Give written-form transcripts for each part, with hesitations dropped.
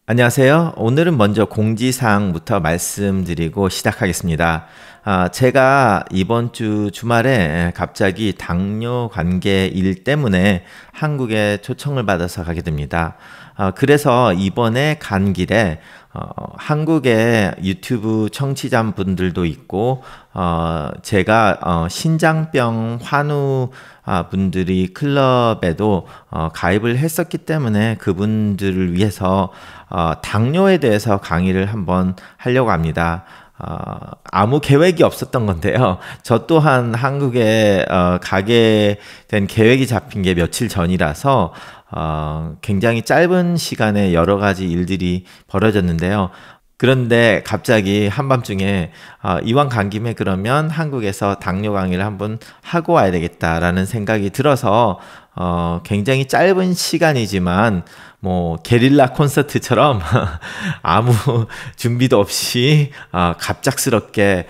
안녕하세요. 오늘은 먼저 공지사항부터 말씀드리고 시작하겠습니다. 제가 이번 주 주말에 갑자기 당뇨 관계 일 때문에 한국에 초청을 받아서 가게 됩니다. 그래서 이번에 간 길에 한국의 유튜브 청취자분들도 있고, 제가 신장병 환우 분들이 클럽에도 가입을 했었기 때문에 그분들을 위해서 당뇨에 대해서 강의를 한번 하려고 합니다. 아무 계획이 없었던 건데요. 저 또한 한국에 가게 된 계획이 잡힌 게 며칠 전이라서 굉장히 짧은 시간에 여러 가지 일들이 벌어졌는데요. 그런데 갑자기 한밤중에 이왕 간 김에 그러면 한국에서 당뇨 강의를 한번 하고 와야 되겠다라는 생각이 들어서 굉장히 짧은 시간이지만 뭐 게릴라 콘서트처럼 아무 준비도 없이 갑작스럽게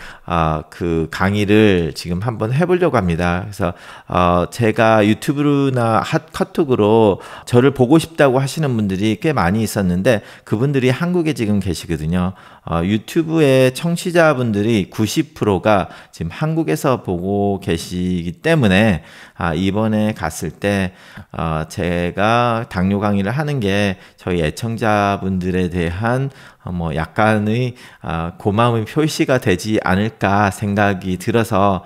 그 강의를 지금 한번 해보려고 합니다. 그래서 제가 유튜브나 카톡으로 저를 보고 싶다고 하시는 분들이 꽤 많이 있었는데 그분들이 한국에 지금 계시거든요. 유튜브의 청취자분들이 90%가 지금 한국에서 보고 계시기 때문에 이번에 갔을 때 제가 당뇨 강의를 하는 게 저희 애청자분들에 대한 뭐 약간의 고마움의 표시가 되지 않을까 생각이 들어서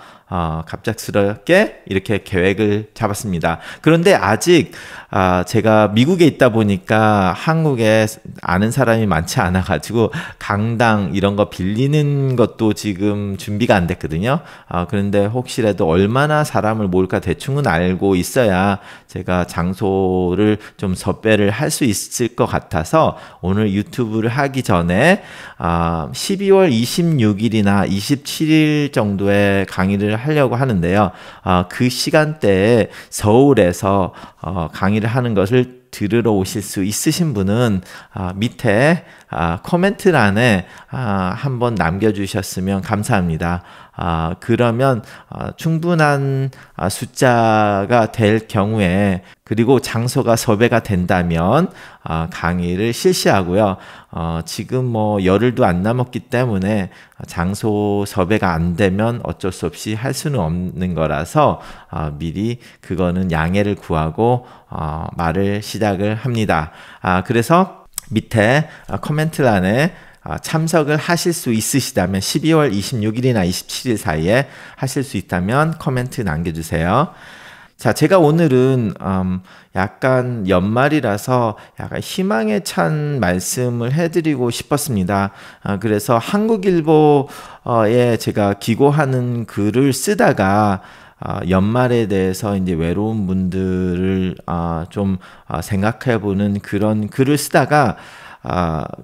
갑작스럽게 이렇게 계획을 잡았습니다. 그런데 아직 제가 미국에 있다 보니까 한국에 아는 사람이 많지 않아 가지고 강당 이런 거 빌리는 것도 지금 준비가 안 됐거든요. 그런데 혹시라도 얼마나 사람을 모을까 대충은 알고 있어야 제가 장소를 좀 섭외를 할 수 있을 것 같아서 오늘 유튜브를 하기 전에 12월 26일이나 27일 정도에 강의를 하려고 하는데요. 그 시간대에 서울에서 강의를 하는 것을 들으러 오실 수 있으신 분은 밑에 코멘트란에 한번 남겨주셨으면 감사합니다. 그러면 충분한 숫자가 될 경우에 그리고 장소가 섭외가 된다면 강의를 실시하고요. 지금 뭐 열흘도 안 남았기 때문에 장소 섭외가 안 되면 어쩔 수 없이 할 수는 없는 거라서 미리 그거는 양해를 구하고 말을 시작을 합니다. 그래서 밑에 코멘트란에 참석을 하실 수 있으시다면 12월 26일이나 27일 사이에 하실 수 있다면 코멘트 남겨주세요. 자, 제가 오늘은 약간 연말이라서 약간 희망에 찬 말씀을 해드리고 싶었습니다. 그래서 한국일보에 제가 기고하는 글을 쓰다가 연말에 대해서 이제 외로운 분들을 좀 생각해보는 그런 글을 쓰다가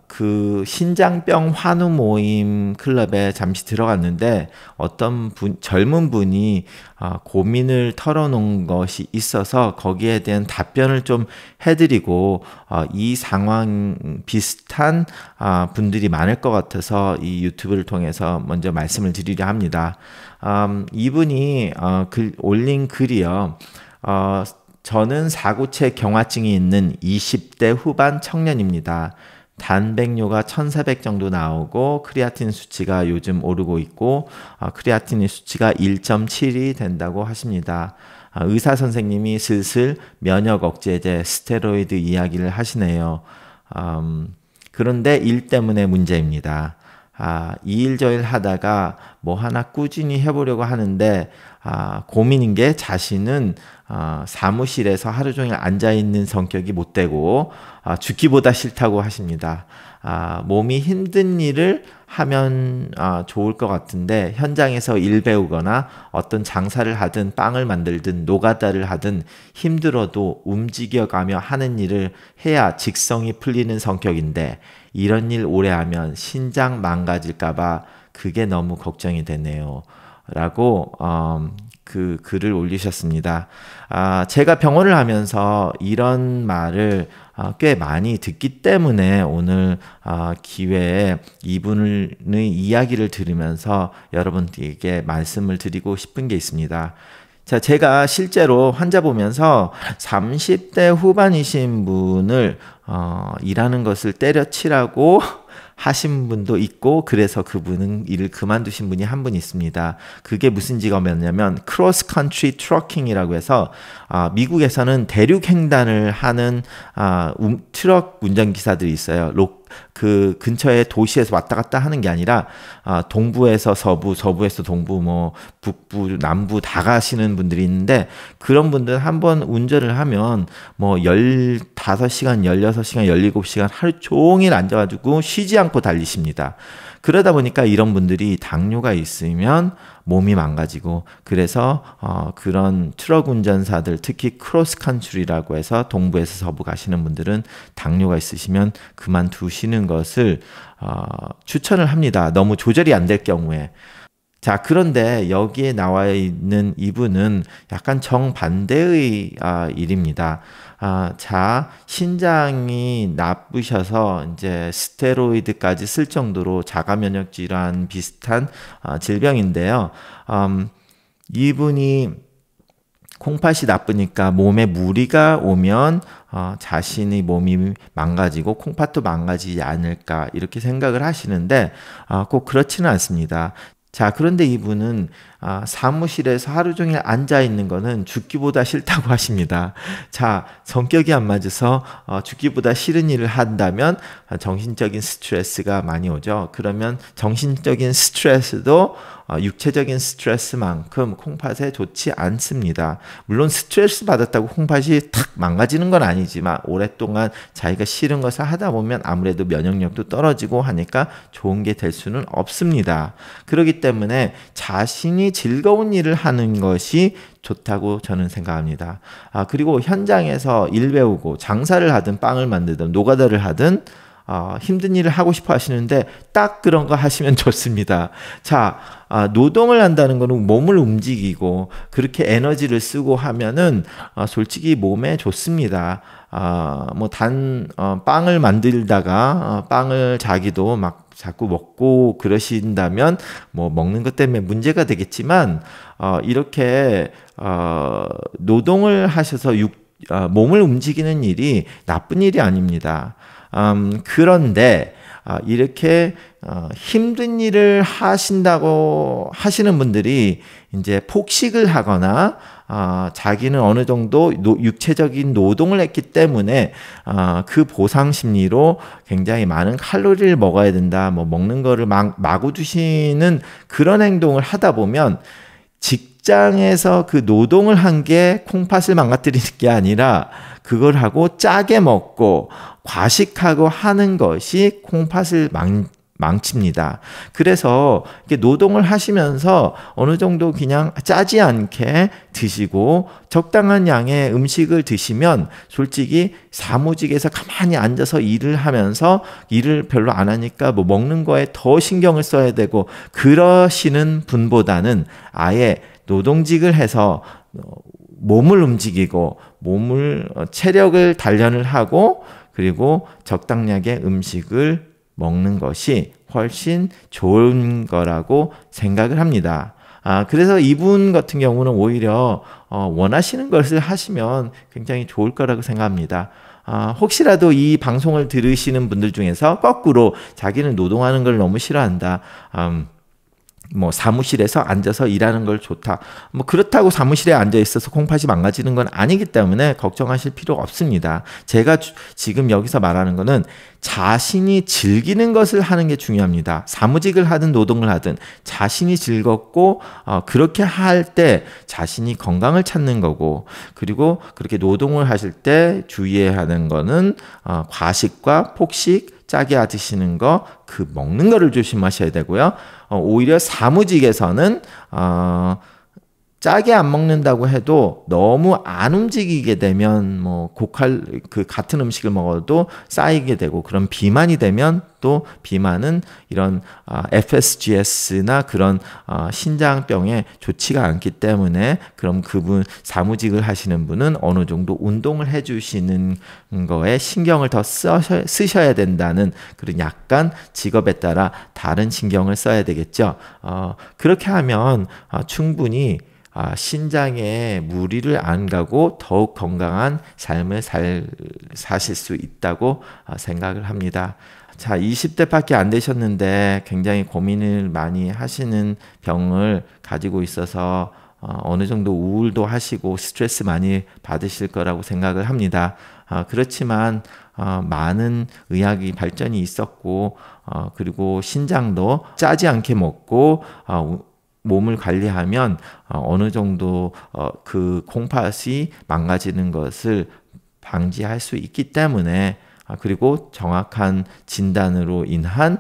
그 신장병 환우 모임 클럽에 잠시 들어갔는데 어떤 젊은 분이 고민을 털어놓은 것이 있어서 거기에 대한 답변을 좀 해드리고 이 상황 비슷한 분들이 많을 것 같아서 이 유튜브를 통해서 먼저 말씀을 드리려 합니다. 이분이 올린 글이요. 저는 사구체 경화증이 있는 20대 후반 청년입니다. 단백뇨가 1400 정도 나오고 크레아틴 수치가 요즘 오르고 있고 크레아틴 수치가 1.7이 된다고 하십니다. 의사 선생님이 슬슬 면역 억제제 스테로이드 이야기를 하시네요. 그런데 일 때문에 문제입니다. 이 일 저 일 하다가 뭐 하나 꾸준히 해보려고 하는데 고민인 게 자신은 사무실에서 하루 종일 앉아있는 성격이 못 되고 죽기보다 싫다고 하십니다. 몸이 힘든 일을 하면 좋을 것 같은데 현장에서 일 배우거나 어떤 장사를 하든 빵을 만들든 노가다를 하든 힘들어도 움직여가며 하는 일을 해야 직성이 풀리는 성격인데 이런 일 오래 하면 신장 망가질까봐 그게 너무 걱정이 되네요. 라고 그 글을 올리셨습니다. 제가 병원을 하면서 이런 말을 꽤 많이 듣기 때문에 오늘 기회에 이분의 이야기를 들으면서 여러분들에게 말씀을 드리고 싶은 게 있습니다. 자, 제가 실제로 환자 보면서 30대 후반이신 분을 일하는 것을 때려치라고 하신 분도 있고, 그래서 그분은 일을 그만두신 분이 한 분 있습니다. 그게 무슨 직업이었냐면 크로스 컨트리 트러킹이라고 해서 미국에서는 대륙 횡단을 하는 트럭 운전기사들이 있어요. 그 근처에 도시에서 왔다 갔다 하는 게 아니라 동부에서 서부, 서부에서 동부, 뭐 북부, 남부 다 가시는 분들이 있는데, 그런 분들 한번 운전을 하면 뭐 15시간, 16시간, 17시간 하루 종일 앉아가지고 쉬지 않고 달리십니다. 그러다 보니까 이런 분들이 당뇨가 있으면 몸이 망가지고, 그래서 그런 트럭 운전사들, 특히 크로스컨트리라고 해서 동부에서 서부 가시는 분들은 당뇨가 있으시면 그만두시는 것을 추천을 합니다. 너무 조절이 안 될 경우에. 자, 그런데 여기에 나와 있는 이분은 약간 정반대의 일입니다. 자, 신장이 나쁘셔서 이제 스테로이드까지 쓸 정도로 자가 면역 질환 비슷한 질병인데요. 이분이 콩팥이 나쁘니까 몸에 무리가 오면 자신의 몸이 망가지고 콩팥도 망가지지 않을까, 이렇게 생각을 하시는데 꼭 그렇지는 않습니다. 자, 그런데 이분은 사무실에서 하루 종일 앉아 있는 거는 죽기보다 싫다고 하십니다. 자, 성격이 안 맞아서 죽기보다 싫은 일을 한다면 정신적인 스트레스가 많이 오죠. 그러면 정신적인 스트레스도 육체적인 스트레스만큼 콩팥에 좋지 않습니다. 물론 스트레스 받았다고 콩팥이 탁 망가지는 건 아니지만, 오랫동안 자기가 싫은 것을 하다 보면 아무래도 면역력도 떨어지고 하니까 좋은 게 될 수는 없습니다. 그렇기 때문에 자신이 즐거운 일을 하는 것이 좋다고 저는 생각합니다. 그리고 현장에서 일 배우고 장사를 하든 빵을 만들든 노가다를 하든 힘든 일을 하고 싶어 하시는데 딱 그런 거 하시면 좋습니다. 자, 노동을 한다는 거는 몸을 움직이고 그렇게 에너지를 쓰고 하면은 솔직히 몸에 좋습니다. 뭐 빵을 만들다가 빵을 자기도 막 자꾸 먹고 그러신다면 뭐 먹는 것 때문에 문제가 되겠지만, 이렇게 노동을 하셔서 몸을 움직이는 일이 나쁜 일이 아닙니다. 그런데 이렇게 힘든 일을 하신다고 하시는 분들이 이제 폭식을 하거나 자기는 어느 정도 육체적인 노동을 했기 때문에 그 보상 심리로 굉장히 많은 칼로리를 먹어야 된다, 뭐 먹는 거를 마구 두시는 그런 행동을 하다 보면 직장에서 그 노동을 한 게 콩팥을 망가뜨리는 게 아니라 그걸 하고 짜게 먹고 과식하고 하는 것이 콩팥을 망칩니다. 그래서 이렇게 노동을 하시면서 어느 정도 그냥 짜지 않게 드시고 적당한 양의 음식을 드시면 솔직히 사무직에서 가만히 앉아서 일을 하면서 일을 별로 안 하니까 뭐 먹는 거에 더 신경을 써야 되고 그러시는 분보다는 아예 노동직을 해서 몸을 움직이고 체력을 단련을 하고 그리고 적당량의 음식을 먹는 것이 훨씬 좋은 거라고 생각을 합니다. 그래서 이분 같은 경우는 오히려 원하시는 것을 하시면 굉장히 좋을 거라고 생각합니다. 혹시라도 이 방송을 들으시는 분들 중에서 거꾸로 자기는 노동하는 걸 너무 싫어한다, 뭐 사무실에서 앉아서 일하는 걸 좋다, 뭐 그렇다고 사무실에 앉아 있어서 콩팥이 망가지는 건 아니기 때문에 걱정하실 필요 없습니다. 제가 지금 여기서 말하는 거는 자신이 즐기는 것을 하는 게 중요합니다. 사무직을 하든 노동을 하든 자신이 즐겁고 그렇게 할 때 자신이 건강을 찾는 거고, 그리고 그렇게 노동을 하실 때 주의해야 하는 거는 과식과 폭식, 짜게 드시는 거, 그 먹는 거를 조심하셔야 되고요. 오히려 사무직에서는 짜게 안 먹는다고 해도 너무 안 움직이게 되면 뭐 같은 음식을 먹어도 쌓이게 되고, 그런 비만이 되면 또 비만은 이런 FSGS나 그런 신장병에 좋지가 않기 때문에, 그럼 그분 사무직을 하시는 분은 어느 정도 운동을 해주시는 거에 신경을 더 쓰셔야 된다는 그런 약간 직업에 따라 다른 신경을 써야 되겠죠. 그렇게 하면 충분히 신장에 무리를 안 가고 더욱 건강한 삶을 사실 수 있다고 생각을 합니다. 자, 20대밖에 안 되셨는데 굉장히 고민을 많이 하시는 병을 가지고 있어서 어느 정도 우울도 하시고 스트레스 많이 받으실 거라고 생각을 합니다. 그렇지만 많은 의학이 발전이 있었고 그리고 신장도 짜지 않게 먹고 몸을 관리하면 어느 정도 그 콩팥이 망가지는 것을 방지할 수 있기 때문에 그리고 정확한 진단으로 인한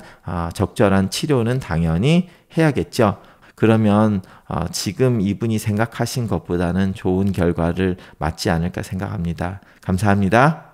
적절한 치료는 당연히 해야겠죠. 그러면 지금 이분이 생각하신 것보다는 좋은 결과를 맞지 않을까 생각합니다. 감사합니다.